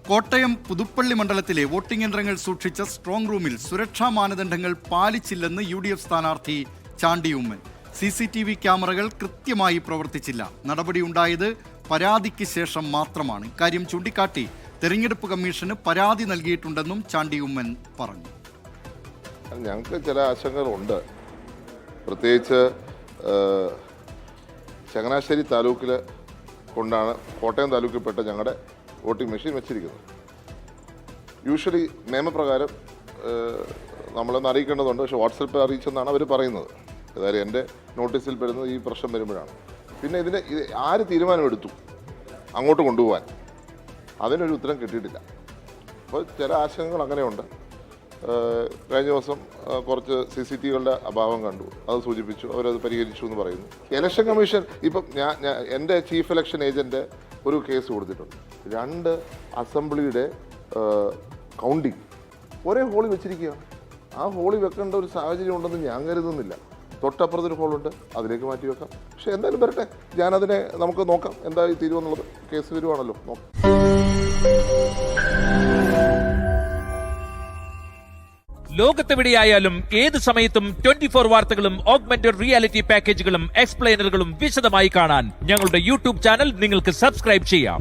കോട്ടയം പുതുപ്പള്ളി മണ്ഡലത്തിലെ വോട്ടിംഗ് യന്ത്രങ്ങൾ സൂക്ഷിച്ച സ്ട്രോങ് റൂമിൽ സുരക്ഷാ മാനദണ്ഡങ്ങൾ പാലിച്ചില്ലെന്ന് UDF സ്ഥാനാർത്ഥി ചാണ്ടി ഉമ്മൻ. CCTV ക്യാമറകൾ കൃത്യമായി പ്രവർത്തിച്ചില്ല. നടപടിയുണ്ടായത് പരാതിക്ക് ശേഷം മാത്രമാണ്. കാര്യം ചൂണ്ടിക്കാട്ടി തെരഞ്ഞെടുപ്പ് കമ്മീഷന് പരാതി നൽകിയിട്ടുണ്ടെന്നും ചാണ്ടി ഉമ്മൻ പറഞ്ഞു. ഞങ്ങൾക്ക് ചില ആശങ്കകളുണ്ട്. പ്രത്യേകിച്ച് ചങ്ങനാശ്ശേരി താലൂക്കിൽ കൊണ്ടാണ് കോട്ടയം താലൂക്കിൽപ്പെട്ട ഞങ്ങളുടെ വോട്ടിംഗ് മെഷീൻ വെച്ചിരിക്കുന്നത്. യൂഷ്വലി നിയമപ്രകാരം നമ്മളൊന്ന് അറിയിക്കേണ്ടതുണ്ട്. പക്ഷേ വാട്സപ്പിൽ അറിയിച്ചെന്നാണ് അവർ പറയുന്നത്. ഏതായാലും എൻ്റെ നോട്ടീസിൽ വരുന്നത് ഈ പ്രശ്നം വരുമ്പോഴാണ്. പിന്നെ ഇത് ആര് തീരുമാനമെടുത്തു അങ്ങോട്ട് കൊണ്ടുപോകാൻ, അതിനൊരു ഉത്തരം കിട്ടിയിട്ടില്ല. അപ്പോൾ ചില ആശങ്കകൾ അങ്ങനെയുണ്ട്. കഴിഞ്ഞ ദിവസം കുറച്ച് CCTVകളുടെ അഭാവം കണ്ടു, അത് സൂചിപ്പിച്ചു, അവരത് പരിഹരിച്ചു എന്ന് പറയുന്നു. ഇലക്ഷൻ കമ്മീഷൻ ഇപ്പം എൻ്റെ ചീഫ് ഇലക്ഷൻ ഏജൻറ്റ് ഒരു കേസ് കൊടുത്തിട്ടുണ്ട്. 2 അസംബ്ലിയുടെ കൗണ്ടിങ് ഒരേ ഹോളിൽ വെച്ചിരിക്കുകയാണ്. ആ ഹോളിൽ വെക്കേണ്ട ഒരു സാഹചര്യം ഉണ്ടെന്ന് ഞാൻ കരുതുന്നില്ല. തൊട്ടപ്പുറത്തൊരു ഹോളുണ്ട്, അതിലേക്ക് മാറ്റി വെക്കാം. പക്ഷെ എന്തായാലും വരട്ടെ, ഞാനതിനെ നമുക്ക് നോക്കാം എന്തായി തീരുമെന്നുള്ളത്. കേസ് വരുവാണല്ലോ, നോക്കാം. ലോകത്തെവിടെയായാലും ഏത് സമയത്തും 24 വാർത്തകളും ഓഗ്മെന്റഡ് റിയാലിറ്റി പാക്കേജുകളും എക്സ്പ്ലെയിനറുകളും വിശദമായി കാണാൻ ഞങ്ങളുടെ YouTube ചാനൽ നിങ്ങൾക്ക് സബ്സ്ക്രൈബ് ചെയ്യാം.